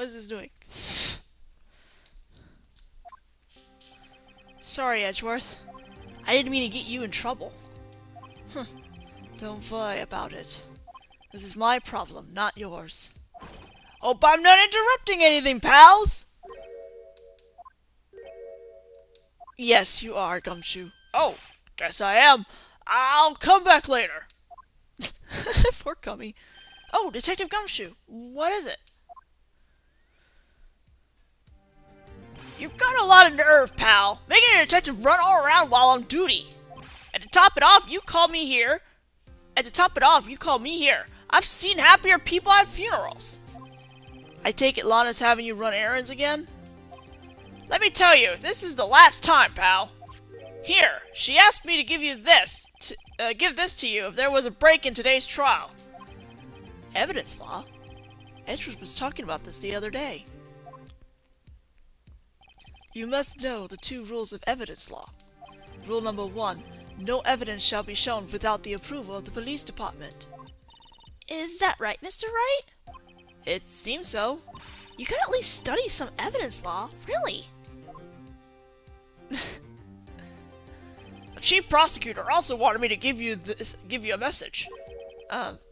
What is this doing? Sorry, Edgeworth. I didn't mean to get you in trouble. Don't worry about it. This is my problem, not yours. Hope I'm not interrupting anything, pals! Yes, you are, Gumshoe. Oh, guess I am. I'll come back later. Poor Gummy. Oh, Detective Gumshoe. What is it? You've got a lot of nerve, pal. Making a detective run all around while on duty. And to top it off, you call me here. I've seen happier people at funerals. I take it Lana's having you run errands again? Let me tell you, this is the last time, pal. Here, she asked me to give this to you if there was a break in today's trial. Evidence law? Edgeworth was talking about this the other day. You must know the 2 rules of evidence law. Rule number 1, no evidence shall be shown without the approval of the police department. Is that right, Mr. Wright? It seems so. You could at least study some evidence law, really. The chief prosecutor also wanted me to give you a message.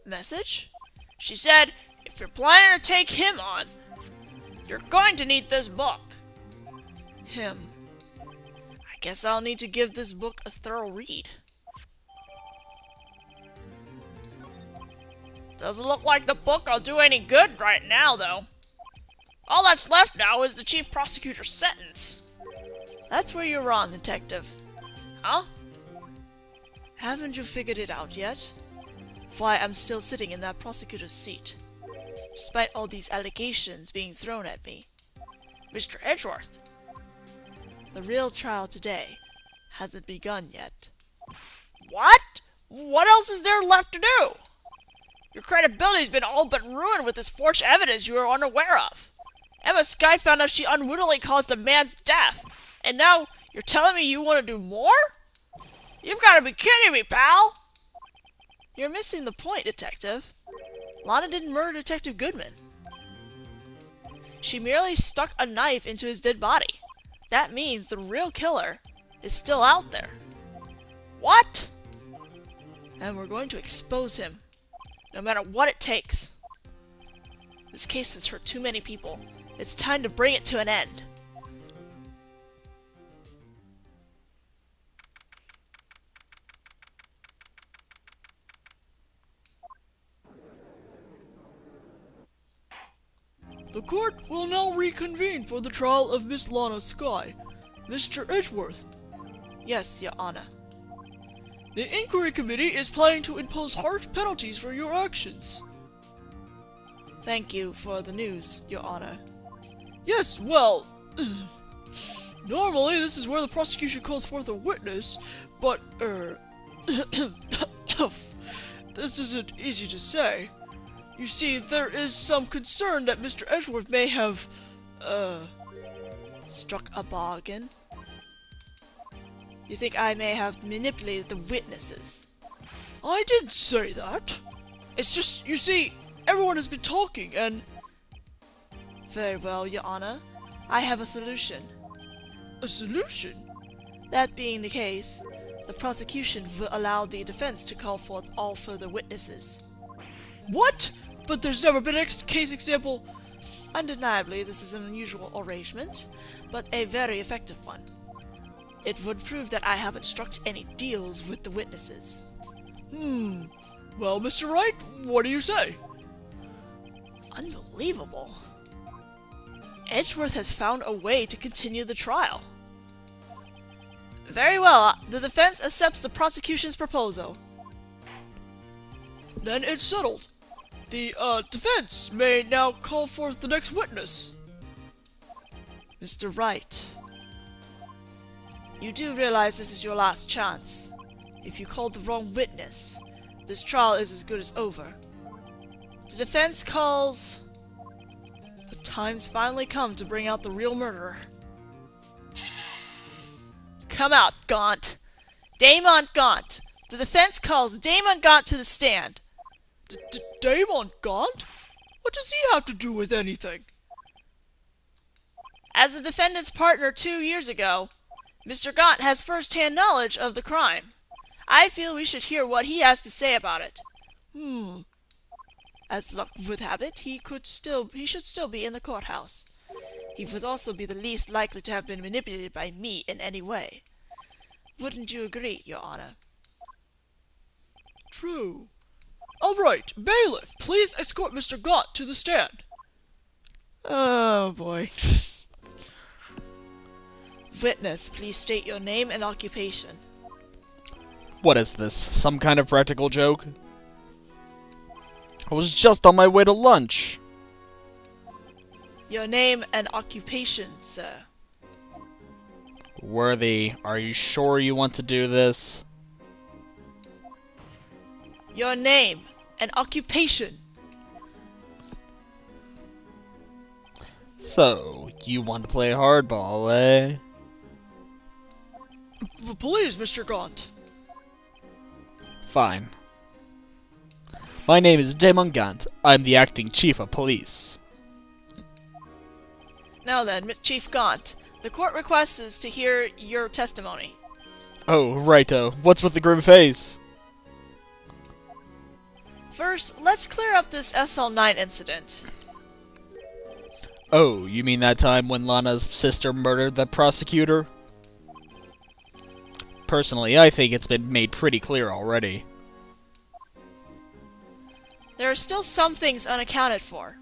Message? She said, if you're planning to take him on, you're going to need this book. Him. I guess I'll need to give this book a thorough read. Doesn't look like the book will do any good right now, though. All that's left now is the chief prosecutor's sentence. That's where you're wrong, Detective. Huh? Haven't you figured it out yet? Why I'm still sitting in that prosecutor's seat, despite all these allegations being thrown at me. Mr. Edgeworth, the real trial today hasn't begun yet. What? What else is there left to do? Your credibility's been all but ruined with this forged evidence you are unaware of. Emma Skye found out she unwittingly caused a man's death, and now you're telling me you want to do more? You've got to be kidding me, pal! You're missing the point, Detective. Lana didn't murder Detective Goodman. She merely stuck a knife into his dead body. That means the real killer is still out there. What? And we're going to expose him, no matter what it takes. This case has hurt too many people. It's time to bring it to an end. The court will now reconvene for the trial of Miss Lana Skye. Mr. Edgeworth. Yes, Your Honor. The inquiry committee is planning to impose harsh penalties for your actions. Thank you for the news, Your Honor. Yes, well, normally this is where the prosecution calls forth a witness, but, this isn't easy to say. You see, there is some concern that Mr. Edgeworth may have, struck a bargain. You think I may have manipulated the witnesses? I didn't say that. It's just, you see, everyone has been talking and... Very well, Your Honor. I have a solution. A solution? That being the case, the prosecution will allow the defense to call forth all further witnesses. What? But there's never been a case example. Undeniably, this is an unusual arrangement, but a very effective one. It would prove that I haven't struck any deals with the witnesses. Well, Mr. Wright, what do you say? Unbelievable. Edgeworth has found a way to continue the trial. Very well, the defense accepts the prosecution's proposal. Then it's settled. The, defense may now call forth the next witness. Mr. Wright, you do realize this is your last chance. If you called the wrong witness, this trial is as good as over. The defense calls... The time's finally come to bring out the real murderer. Come out, Gant. Damon Gant. The defense calls Damon Gant to the stand. Damon Gant? What does he have to do with anything? As the defendant's partner 2 years ago, Mr. Gant has first-hand knowledge of the crime. I feel we should hear what he has to say about it. As luck would have it, he should still be in the courthouse. He would also be the least likely to have been manipulated by me in any way. Wouldn't you agree, Your Honor? True. All right, bailiff, please escort Mr. Gant to the stand. Oh, boy. Witness, please state your name and occupation. What is this? Some kind of practical joke? I was just on my way to lunch. Your name and occupation, sir. Worthy, are you sure you want to do this? Your name and occupation. So, you want to play hardball, eh? Please, Mr. Gant. Fine. My name is Damon Gant. I'm the acting chief of police. Now then, Chief Gant, the court requests us to hear your testimony. Oh, righto. What's with the grim face? First, let's clear up this SL9 incident. Oh, you mean that time when Lana's sister murdered the prosecutor? Personally, I think it's been made pretty clear already. There are still some things unaccounted for.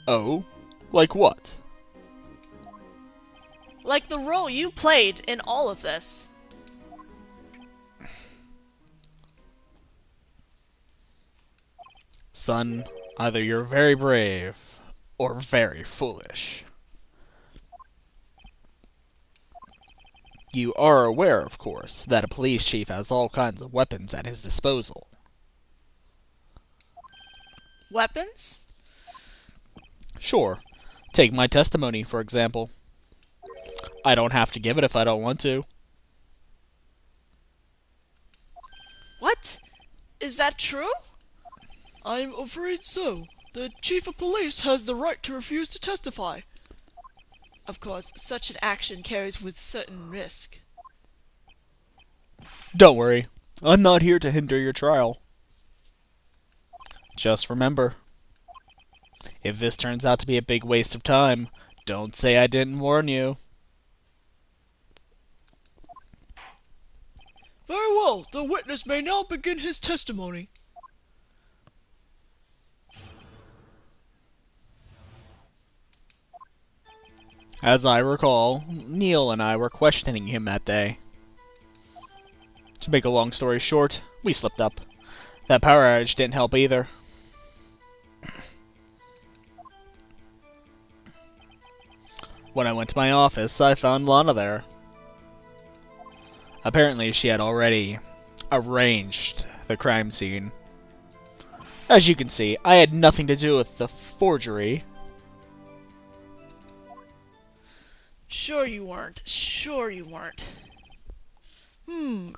Oh? Like what? Like the role you played in all of this. Son, either you're very brave, or very foolish. You are aware, of course, that a police chief has all kinds of weapons at his disposal. Weapons? Sure. Take my testimony, for example. I don't have to give it if I don't want to. What? Is that true? I'm afraid so. The chief of police has the right to refuse to testify. Of course, such an action carries with certain risk. Don't worry. I'm not here to hinder your trial. Just remember, if this turns out to be a big waste of time, don't say I didn't warn you. Very well, the witness may now begin his testimony. As I recall, Neil and I were questioning him that day. To make a long story short, we slipped up. That power outage didn't help either. When I went to my office, I found Lana there. Apparently, she had already arranged the crime scene. As you can see, I had nothing to do with the forgery. Sure you weren't. Sure you weren't.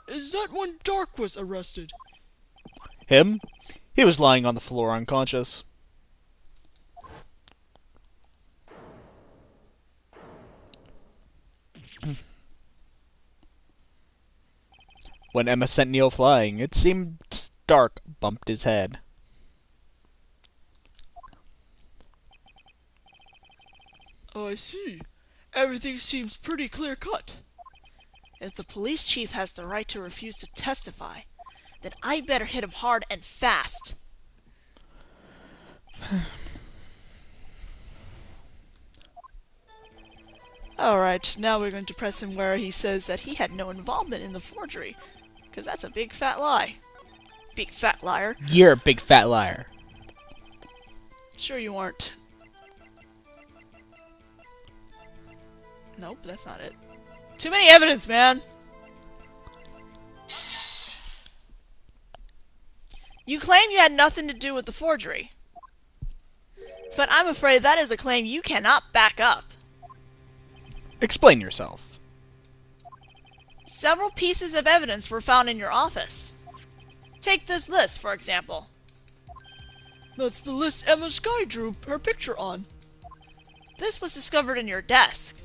Is that when Dark was arrested? Him? He was lying on the floor unconscious. When Emma sent Neil flying, it seemed Stark bumped his head. I see. Everything seems pretty clear-cut. If the police chief has the right to refuse to testify, then I better hit him hard and fast. Alright, now we're going to press him where he says that he had no involvement in the forgery. Because that's a big fat lie. Big fat liar. You're a big fat liar. Sure you aren't. Nope, that's not it. Too many evidence, man! You claim you had nothing to do with the forgery. But I'm afraid that is a claim you cannot back up. Explain yourself. Several pieces of evidence were found in your office. Take this list, for example. That's the list Emma Sky drew her picture on. This was discovered in your desk.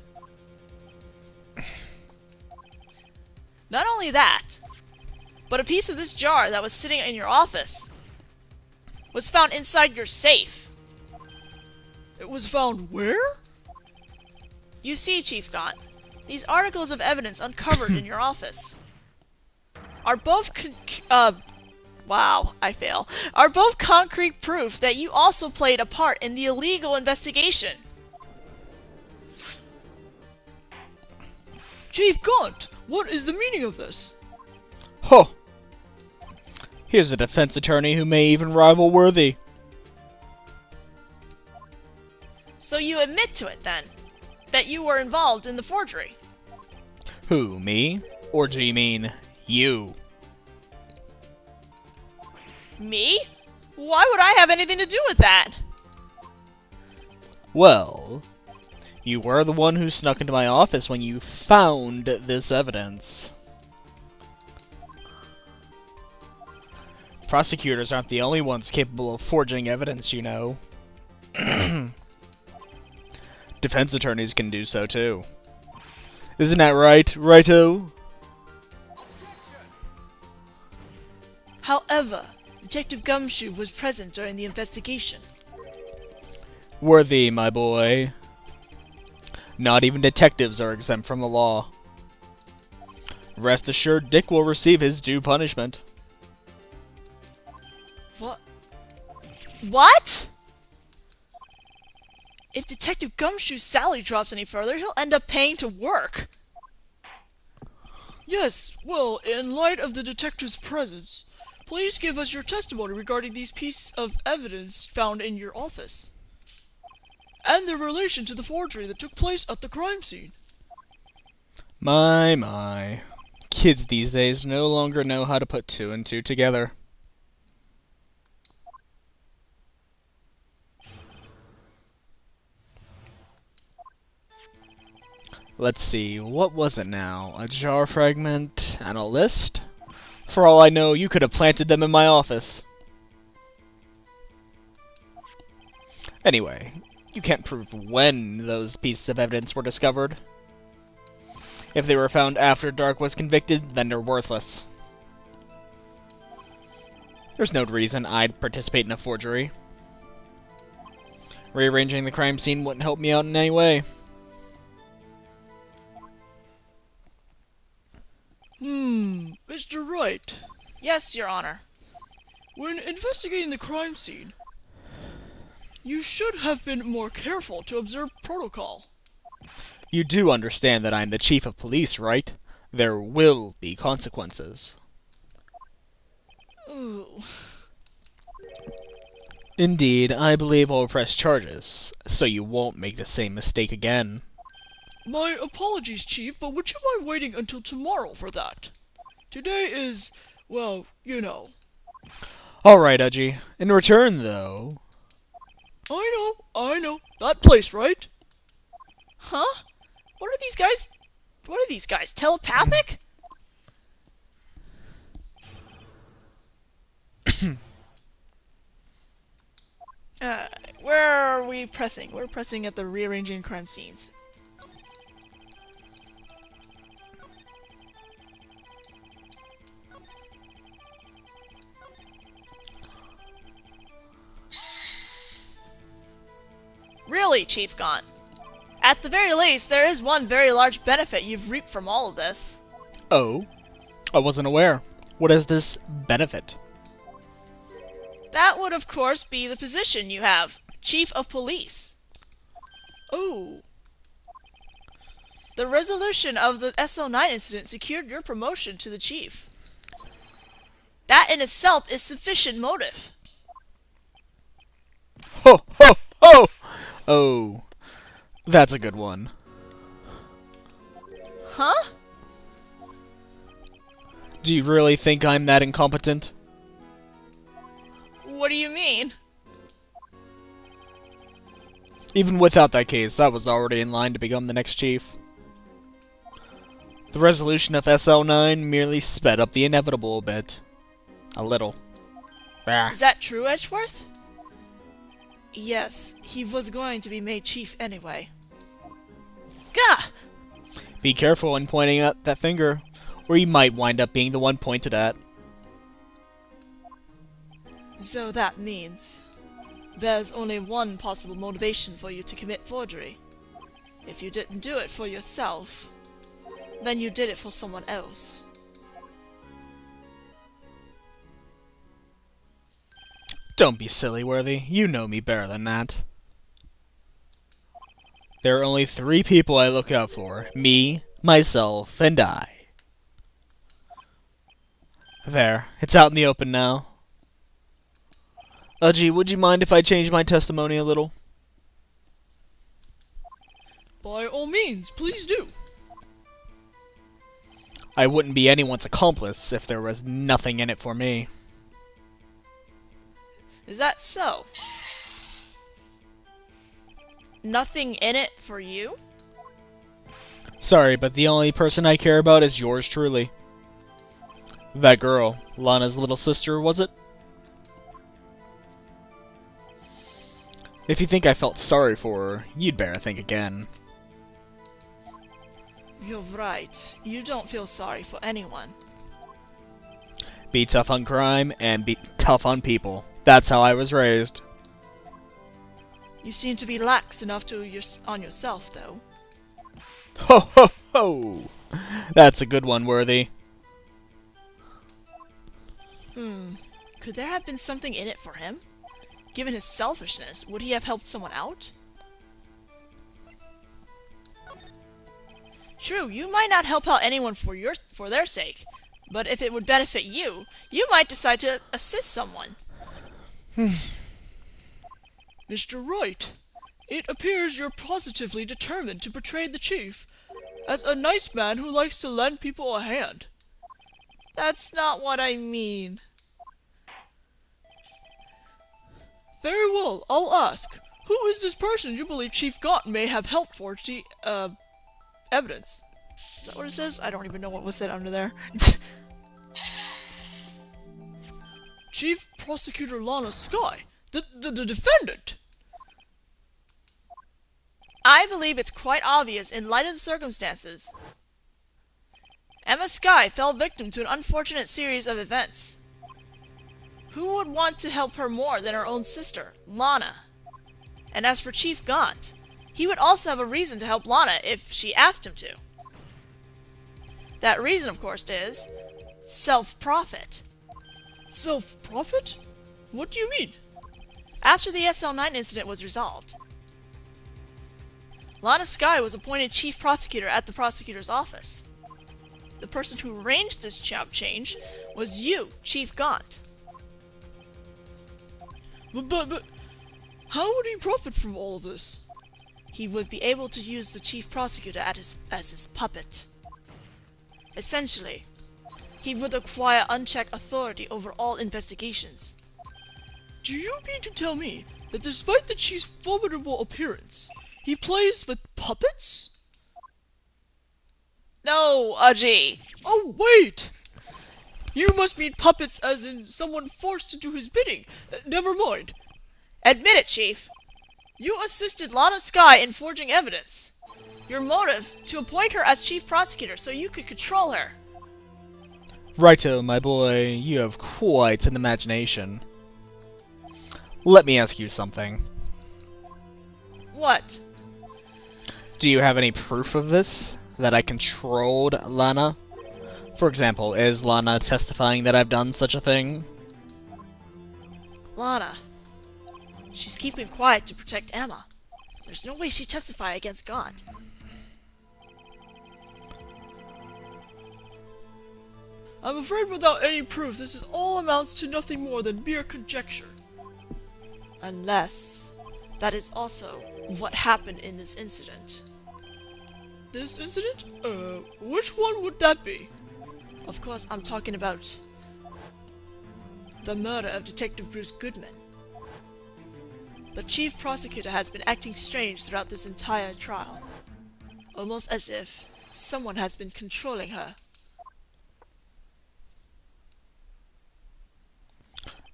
Not only that, but a piece of this jar that was sitting in your office was found inside your safe. It was found where? You see, Chief Gant, these articles of evidence uncovered in your office are both are both concrete proof that you also played a part in the illegal investigation. Chief Gant, what is the meaning of this? Ho! Here's a defense attorney who may even rival Worthy. So you admit to it, then, that you were involved in the forgery? Who, me? Or do you mean you? Me? Why would I have anything to do with that? Well, you were the one who snuck into my office when you found this evidence. Prosecutors aren't the only ones capable of forging evidence, you know. Defense attorneys can do so, too. Isn't that right, Righto? However, Detective Gumshoe was present during the investigation. Worthy, my boy. Not even detectives are exempt from the law. Rest assured, Dick will receive his due punishment. What? If Detective Gumshoe's salary drops any further, he'll end up paying to work. Yes, well, in light of the detective's presence, please give us your testimony regarding these pieces of evidence found in your office, and their relation to the forgery that took place at the crime scene. My. Kids these days no longer know how to put two and two together. Let's see, what was it now? A jar fragment and a list? For all I know, you could have planted them in my office. Anyway, you can't prove when those pieces of evidence were discovered. If they were found after Dark was convicted, then they're worthless. There's no reason I'd participate in a forgery. Rearranging the crime scene wouldn't help me out in any way. Mr. Wright. Yes, Your Honor. When investigating the crime scene, you should have been more careful to observe protocol. You do understand that I'm the chief of police, right? There will be consequences. Ooh. Indeed, I believe I'll press charges, so you won't make the same mistake again. My apologies, Chief, but would you mind waiting until tomorrow for that? Today is, well, you know. Alright, Udgy. In return, though... I know. That place, right? Huh? What are these guys, telepathic? Where are we pressing? We're pressing at the rearranging crime scenes. Really, Chief Gant. At the very least, there is one very large benefit you've reaped from all of this. Oh? I wasn't aware. What is this benefit? That would, of course, be the position you have, Chief of Police. Oh. The resolution of the SL9 incident secured your promotion to the Chief. That in itself is sufficient motive. Ho, ho, ho! Oh, that's a good one. Huh? Do you really think I'm that incompetent? What do you mean? Even without that case, I was already in line to become the next chief. The resolution of SL9 merely sped up the inevitable a bit. A little. Ah. Is that true, Edgeworth? Yes, he was going to be made chief anyway. Gah! Be careful when pointing out that finger, or you might wind up being the one pointed at. So that means there's only one possible motivation for you to commit forgery. If you didn't do it for yourself, then you did it for someone else. Don't be silly, Worthy. You know me better than that. There are only 3 people I look out for. Me, myself, and I. There. It's out in the open now. Gee, would you mind if I changed my testimony a little? By all means, please do. I wouldn't be anyone's accomplice if there was nothing in it for me. Is that so? Nothing in it for you? Sorry, but the only person I care about is yours truly. That girl, Lana's little sister, was it? If you think I felt sorry for her, you'd better think again. You're right. You don't feel sorry for anyone. Be tough on crime, and be tough on people. That's how I was raised. You seem to be lax enough on yourself, though. Ho ho ho! That's a good one, Worthy. Could there have been something in it for him? Given his selfishness, would he have helped someone out? True, you might not help out anyone for their sake, but if it would benefit you, you might decide to assist someone. Mr. Wright, it appears you're positively determined to portray the chief as a nice man who likes to lend people a hand. That's not what I mean. Very well, I'll ask. Who is this person you believe Chief Gant may have helped forge the, evidence? Is that what it says? I don't even know what was said under there. Chief Prosecutor Lana Skye, the defendant! I believe it's quite obvious in light of the circumstances. Emma Skye fell victim to an unfortunate series of events. Who would want to help her more than her own sister, Lana? And as for Chief Gant, he would also have a reason to help Lana if she asked him to. That reason, of course, is self-profit. Self-profit? What do you mean? After the SL9 incident was resolved, Lana Skye was appointed chief prosecutor at the prosecutor's office. The person who arranged this job change was you, Chief Gant. But how would he profit from all of this? He would be able to use the chief prosecutor as his puppet. Essentially, he would acquire unchecked authority over all investigations. Do you mean to tell me that despite the chief's formidable appearance, he plays with puppets? No, Ajay. Oh, wait! You must mean puppets as in someone forced to do his bidding. Never mind. Admit it, Chief. You assisted Lana Skye in forging evidence. Your motive, to appoint her as chief prosecutor so you could control her. Righto, my boy, you have quite an imagination. Let me ask you something. What? Do you have any proof of this? That I controlled Lana? For example, is Lana testifying that I've done such a thing? Lana. She's keeping quiet to protect Emma. There's no way she'd testify against Gant. I'm afraid without any proof, this is all amounts to nothing more than mere conjecture. Unless that is also what happened in this incident. This incident? Which one would that be? Of course, I'm talking about the murder of Detective Bruce Goodman. The chief prosecutor has been acting strange throughout this entire trial. Almost as if someone has been controlling her.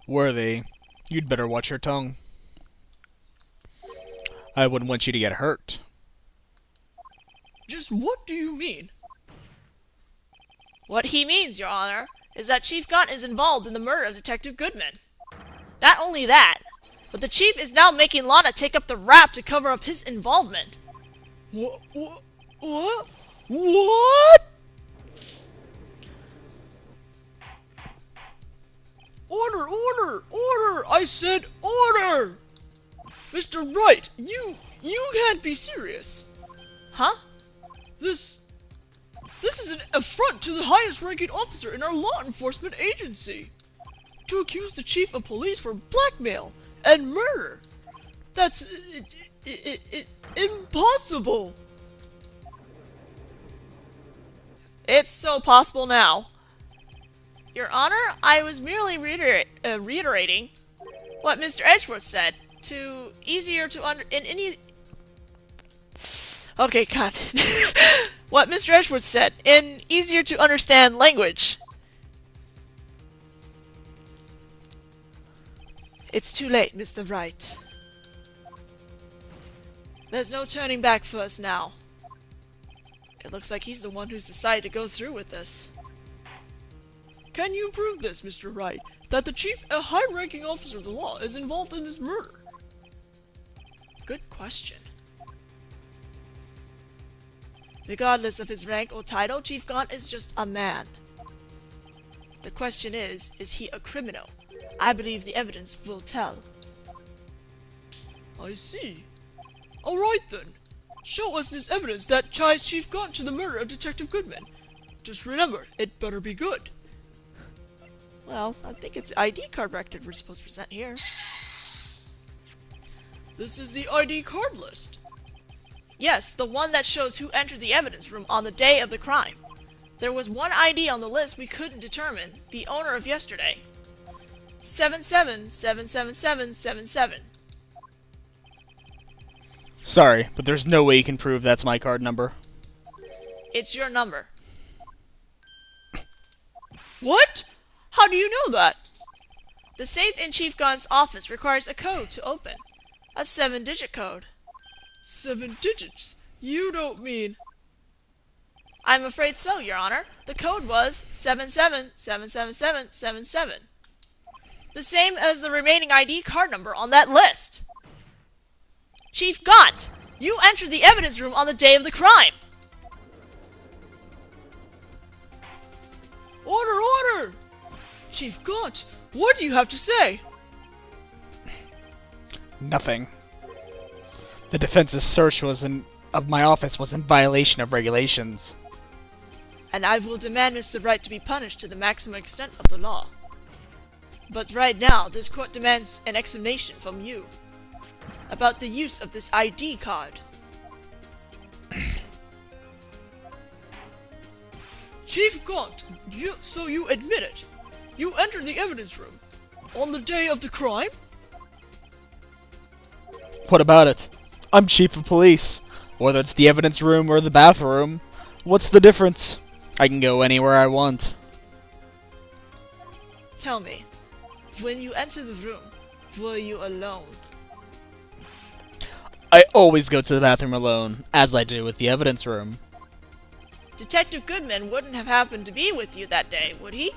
Worthy, you'd better watch your tongue. I wouldn't want you to get hurt. Just what do you mean? What he means, Your Honor, is that Chief Gant is involved in the murder of Detective Goodman. Not only that, but the Chief is now making Lana take up the rap to cover up his involvement. What? What? What? Order! Order! Order! I said order! Mr. Wright, you can't be serious. Huh? This is an affront to the highest ranking officer in our law enforcement agency. To accuse the chief of police for blackmail and murder. That's impossible. It's so possible now. Your Honor, I was merely reiterating what Mr. Edgeworth said to easier to Okay, cut. What Mr. Edgeworth said in easier to understand language. It's too late, Mr. Wright. There's no turning back for us now. It looks like he's the one who's decided to go through with this. Can you prove this, Mr. Wright, that the chief, a high-ranking officer of the law, is involved in this murder? Good question. Regardless of his rank or title, Chief Gant is just a man. The question is he a criminal? I believe the evidence will tell. I see. Alright then. Show us this evidence that ties Chief Gant to the murder of Detective Goodman. Just remember, it better be good. Well, I think it's ID card record we're supposed to present here. This is the ID card list. Yes, the one that shows who entered the evidence room on the day of the crime. There was one ID on the list we couldn't determine, the owner of yesterday. 7777777. Sorry, but there's no way you can prove that's my card number. It's your number. What? How do you know that? The safe in Chief Gant's office requires a code to open. A 7-digit code. 7 digits? You don't mean... I'm afraid so, Your Honor. The code was 7777777. The same as the remaining ID card number on that list. Chief Gant, you entered the evidence room on the day of the crime. Order, order! Chief Gant, what do you have to say? Nothing. The defense's search of my office was in violation of regulations. And I will demand Mr. Wright to be punished to the maximum extent of the law. But right now, this court demands an explanation from you about the use of this ID card. Chief Gant, so you admit it? You entered the evidence room on the day of the crime? What about it? I'm chief of police. Whether it's the evidence room or the bathroom, what's the difference? I can go anywhere I want. Tell me, when you enter the room, were you alone? I always go to the bathroom alone, as I do with the evidence room. Detective Goodman wouldn't have happened to be with you that day, would he?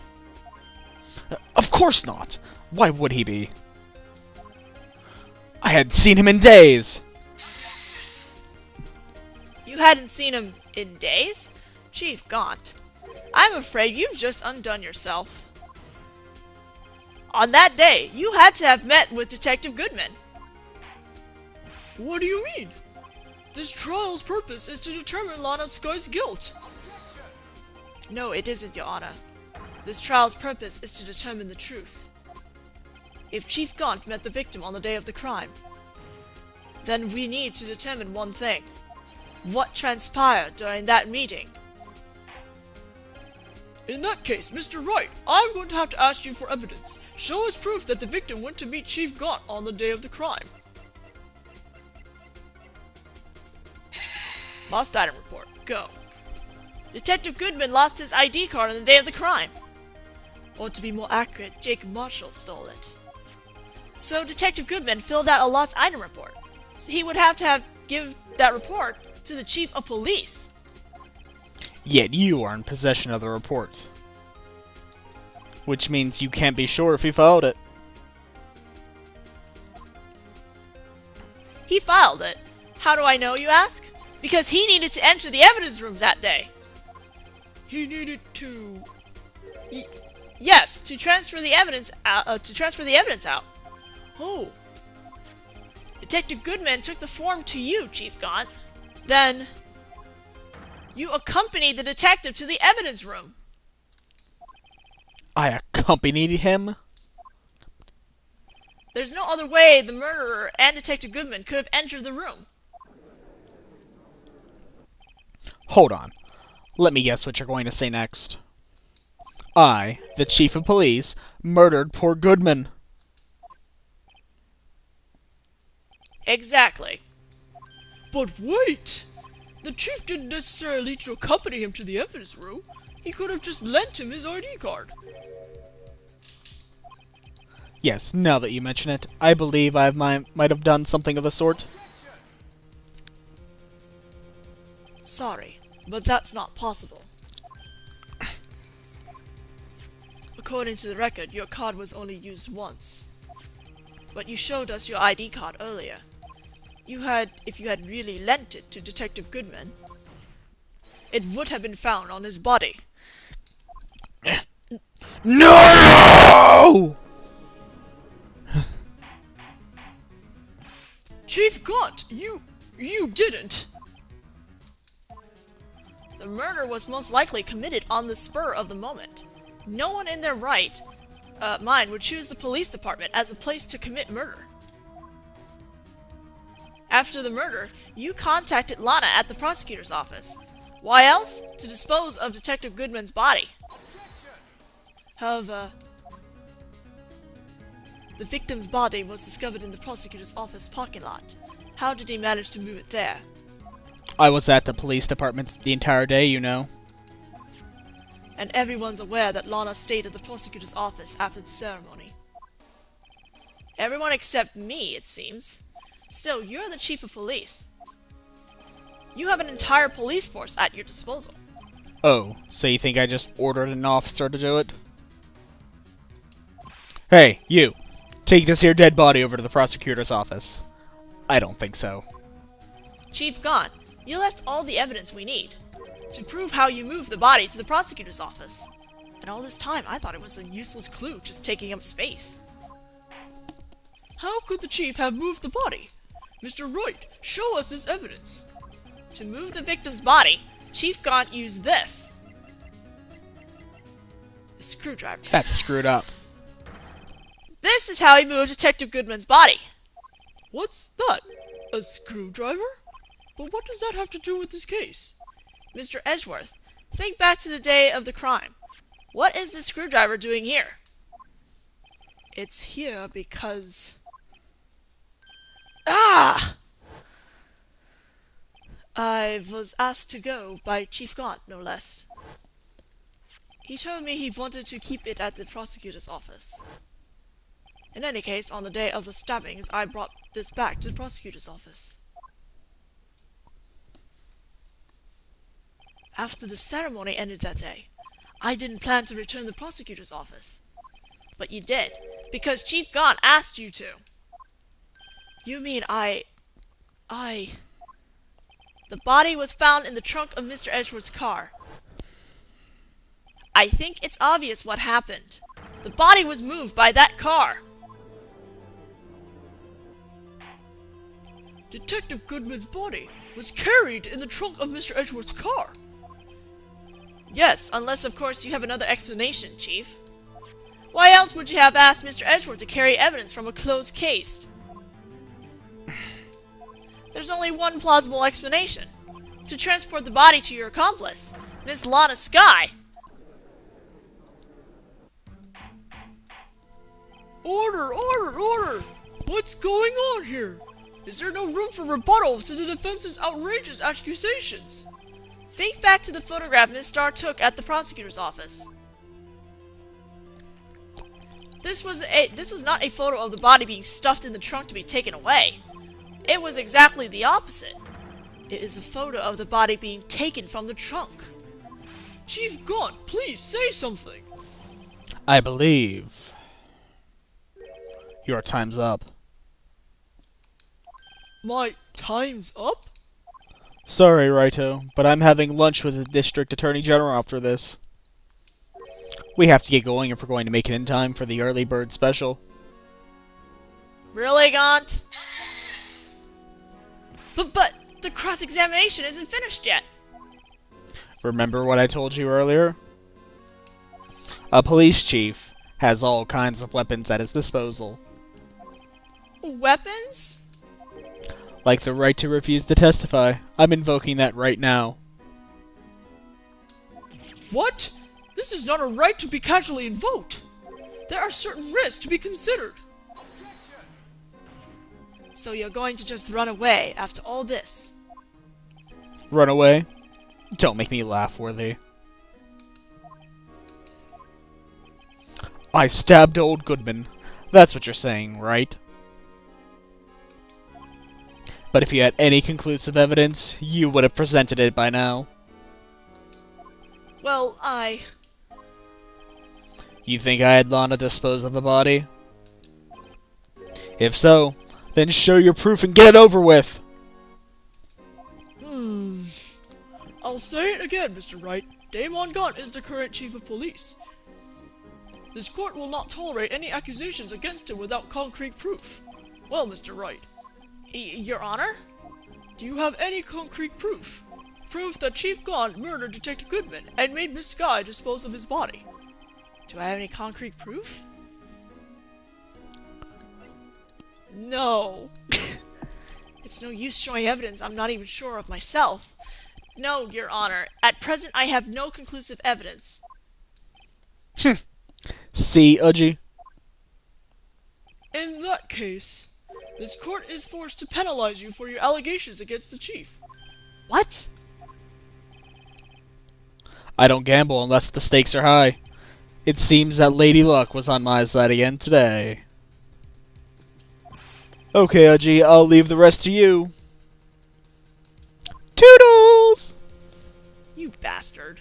Of course not! Why would he be? I hadn't seen him in days! You hadn't seen him in days? Chief Gant, I'm afraid you've just undone yourself. On that day, you had to have met with Detective Goodman. What do you mean? This trial's purpose is to determine Lana Sky's guilt. No, it isn't, Your Honor. This trial's purpose is to determine the truth. If Chief Gant met the victim on the day of the crime, then we need to determine one thing. What transpired during that meeting? In that case, Mr. Wright, I'm going to have to ask you for evidence. Show us proof that the victim went to meet Chief Gant on the day of the crime. Lost item report. Go. Detective Goodman lost his ID card on the day of the crime. Or to be more accurate, Jacob Marshall stole it. So Detective Goodman filled out a lost item report. So he would have to give that report to the chief of police. Yet you are in possession of the report. Which means you can't be sure if he filed it. He filed it. How do I know, you ask? Because he needed to enter the evidence room that day. He needed to... Yes, to transfer the evidence out. Oh, Detective Goodman took the form to you, Chief Gant. Then, you accompanied the detective to the evidence room. I accompanied him? There's no other way the murderer and Detective Goodman could have entered the room. Hold on. Let me guess what you're going to say next. I, the chief of police, murdered poor Goodman. Exactly. but wait! The chief didn't necessarily need to accompany him to the evidence room. He could have just lent him his ID card. Yes, now that you mention it, I believe I might have done something of the sort. Sorry, but that's not possible. According to the record, your card was only used once. But you showed us your ID card earlier. If you had really lent it to Detective Goodman, it would have been found on his body. No! Chief Gant, you didn't! The murder was most likely committed on the spur of the moment. No one in their right mind would choose the police department as a place to commit murder. After the murder, you contacted Lana at the prosecutor's office. Why else? To dispose of Detective Goodman's body. However, the victim's body was discovered in the prosecutor's office parking lot. How did he manage to move it there? I was at the police department the entire day, you know. And everyone's aware that Lana stayed at the prosecutor's office after the ceremony. Everyone except me, it seems. Still, you're the chief of police. You have an entire police force at your disposal. Oh, so you think I just ordered an officer to do it? Hey, you! Take this here dead body over to the prosecutor's office. I don't think so. Chief Gant, you left all the evidence we need to prove how you moved the body to the prosecutor's office. And all this time, I thought it was a useless clue just taking up space. How could the chief have moved the body? Mr. Wright, show us this evidence. To move the victim's body, Chief Gant used this. A screwdriver. That's screwed up. This is how he moved Detective Goodman's body. What's that? A screwdriver? But what does that have to do with this case? Mr. Edgeworth, think back to the day of the crime. What is the screwdriver doing here? It's here because... Ah! I was asked to go by Chief Gant, no less. He told me he wanted to keep it at the prosecutor's office. In any case, on the day of the stabbings, I brought this back to the prosecutor's office. After the ceremony ended that day, I didn't plan to return the prosecutor's office. But you did, because Chief Gant asked you to. You mean The body was found in the trunk of Mr. Edgeworth's car. I think it's obvious what happened. The body was moved by that car. Detective Goodman's body was carried in the trunk of Mr. Edgeworth's car. Yes, unless of course you have another explanation, Chief. Why else would you have asked Mr. Edgeworth to carry evidence from a closed case? There's only one plausible explanation. To transport the body to your accomplice, Miss Lana Skye. Order! Order! Order! What's going on here? Is there no room for rebuttal to the defense's outrageous accusations? Think back to the photograph Miss Starr took at the prosecutor's office. This was not a photo of the body being stuffed in the trunk to be taken away. It was exactly the opposite. It is a photo of the body being taken from the trunk. Chief Gant, please say something! I believe your time's up. My time's up? Sorry, Raito, but I'm having lunch with the District Attorney General after this. We have to get going if we're going to make it in time for the early bird special. Really, Gant? But the cross-examination isn't finished yet. Remember what I told you earlier? A police chief has all kinds of weapons at his disposal. Weapons? Like the right to refuse to testify. I'm invoking that right now. What? This is not a right to be casually invoked. There are certain risks to be considered. So you're going to just run away after all this? Run away? Don't make me laugh, Worthy. I stabbed old Goodman. That's what you're saying, right? But if you had any conclusive evidence, you would have presented it by now. Well, You think I had Lana dispose of the body? If so, then show your proof and get it over with! I'll say it again, Mr. Wright. Damon Gant is the current chief of police. This court will not tolerate any accusations against him without concrete proof. Well, Mr. Wright, Your Honor? do you have any concrete proof? Proof that Chief Gant murdered Detective Goodman and made Miss Skye dispose of his body. Do I have any concrete proof? No. It's no use showing evidence I'm not even sure of myself. No, Your Honor. At present, I have no conclusive evidence. See, Udgy? In that case, this court is forced to penalize you for your allegations against the chief. What? I don't gamble unless the stakes are high. It seems that Lady Luck was on my side again today. Okay, Udgy, I'll leave the rest to you. Toodles! You bastard.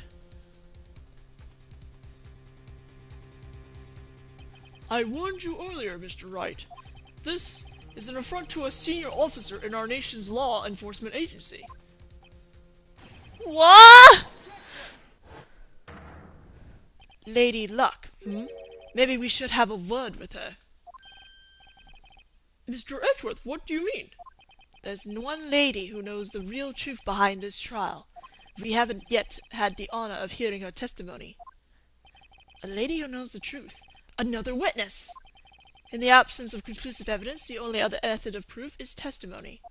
I warned you earlier, Mr. Wright. This is an affront to a senior officer in our nation's law enforcement agency. What? Lady Luck. Maybe we should have a word with her. Mr. Edgeworth, what do you mean? There's one lady who knows the real truth behind this trial. We haven't yet had the honor of hearing her testimony. A lady who knows the truth. Another witness! In the absence of conclusive evidence, the only other method of proof is testimony.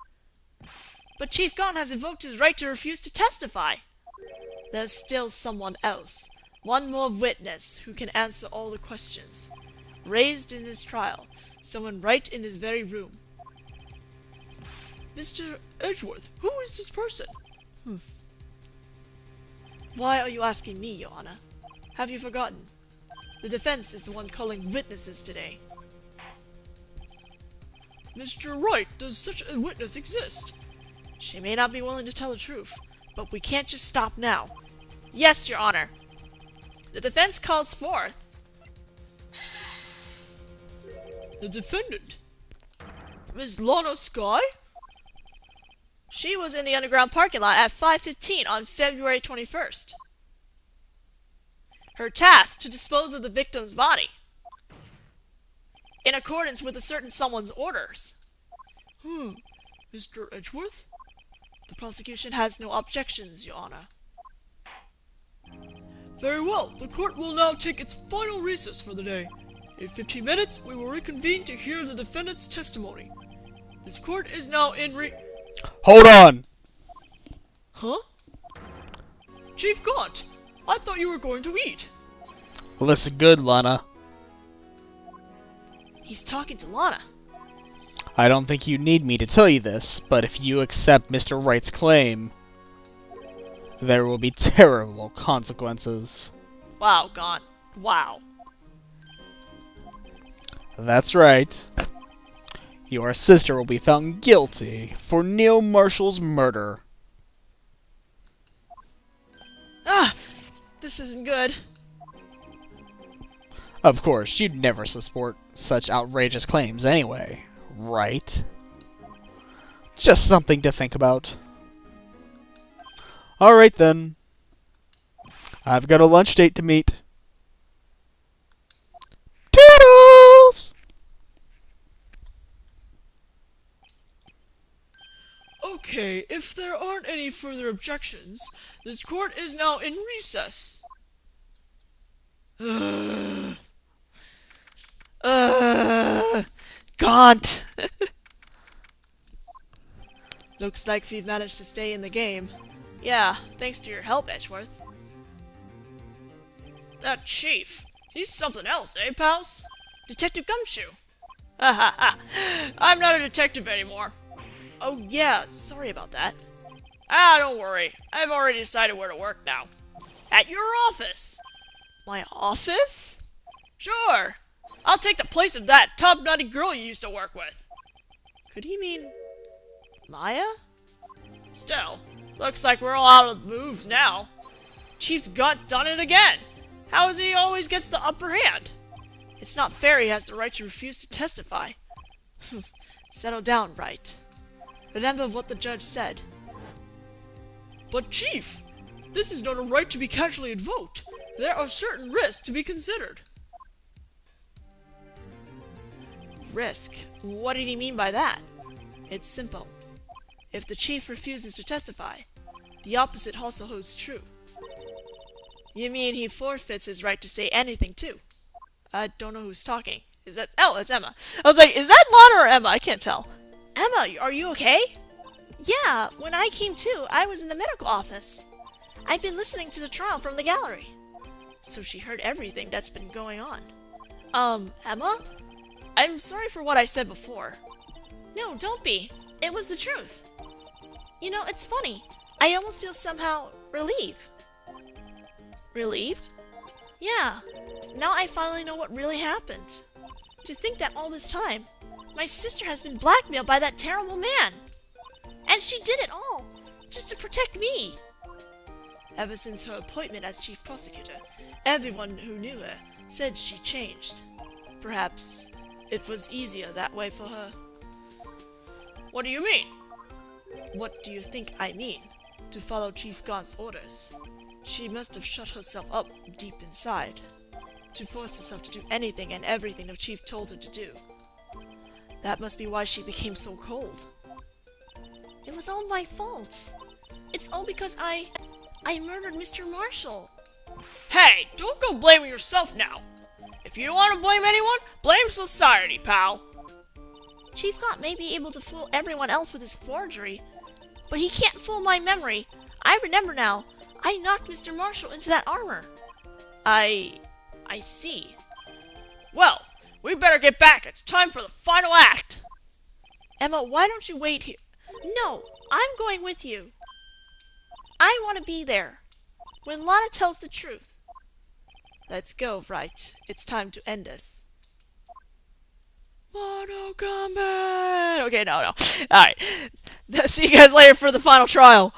But Chief Gant has invoked his right to refuse to testify. There's still someone else. One more witness who can answer all the questions. Raised in this trial. Someone right in his very room. Mr. Edgeworth, who is this person? Why are you asking me, Your Honor? Have you forgotten? The defense is the one calling witnesses today. Mr. Wright, does such a witness exist? She may not be willing to tell the truth, but we can't just stop now. Yes, Your Honor. The defense calls forth The defendant? Ms. Lana Skye? She was in the underground parking lot at 5:15 on February 21st. Her task to dispose of the victim's body. In accordance with a certain someone's orders. Mr. Edgeworth? The prosecution has no objections, Your Honor. Very well, the court will now take its final recess for the day. In 15 minutes, we will reconvene to hear the defendant's testimony. This court is now in Hold on! Huh? Chief Gant, I thought you were going to eat. Listen good, Lana. He's talking to Lana. I don't think you need me to tell you this, but if you accept Mr. Wright's claim, there will be terrible consequences. Wow, Gant. Wow. That's right. Your sister will be found guilty for Neil Marshall's murder. This isn't good. Of course, you'd never support such outrageous claims anyway, right? Just something to think about. Alright then. I've got a lunch date to meet. Toodles! Okay, if there aren't any further objections, this court is now in recess. Gaunt! Looks like we've managed to stay in the game. Yeah, thanks to your help, Edgeworth. That chief, he's something else, eh, pals? Detective Gumshoe! Ha ha ha! I'm not a detective anymore. Oh yeah, sorry about that. Ah, don't worry. I've already decided where to work now. At your office! My office? Sure! I'll take the place of that top-nutty girl you used to work with. Could he mean... Maya? Still, looks like we're all out of moves now. Chief's Gant done it again. How is he always gets the upper hand? It's not fair he has the right to refuse to testify. Settle down, Wright. Remember what the judge said. But Chief, this is not a right to be casually invoked. There are certain risks to be considered. Risk? What did he mean by that? It's simple. If the chief refuses to testify, the opposite also holds true. You mean he forfeits his right to say anything too? I don't know who's talking. Is that... Oh, it's Emma. I was like, is that Lana or Emma? I can't tell. Emma, are you okay? Yeah, when I came to, I was in the medical office. I've been listening to the trial from the gallery. So she heard everything that's been going on. Emma? I'm sorry for what I said before. No, don't be. It was the truth. You know, it's funny. I almost feel somehow relieved. Relieved? Yeah. Now I finally know what really happened. To think that all this time, my sister has been blackmailed by that terrible man. And she did it all, just to protect me. Ever since her appointment as chief prosecutor, everyone who knew her said she changed. Perhaps it was easier that way for her. What do you mean? What do you think I mean? To follow Chief Gaunt's orders. She must have shut herself up deep inside, to force herself to do anything and everything the chief told her to do. That must be why she became so cold. It was all my fault. It's all because I murdered Mr. Marshall. Hey, don't go blaming yourself now. If you don't want to blame anyone, blame society, pal. Chief Gaunt may be able to fool everyone else with his forgery, but he can't fool my memory. I remember now. I knocked Mr. Marshall into that armor. I see. Well, we better get back. It's time for the final act. Emma, why don't you wait here? No, I'm going with you. I want to be there when Lana tells the truth. Let's go, Wright. It's time to end this. Mortal Kombat! Okay, no. Alright. See you guys later for the final trial.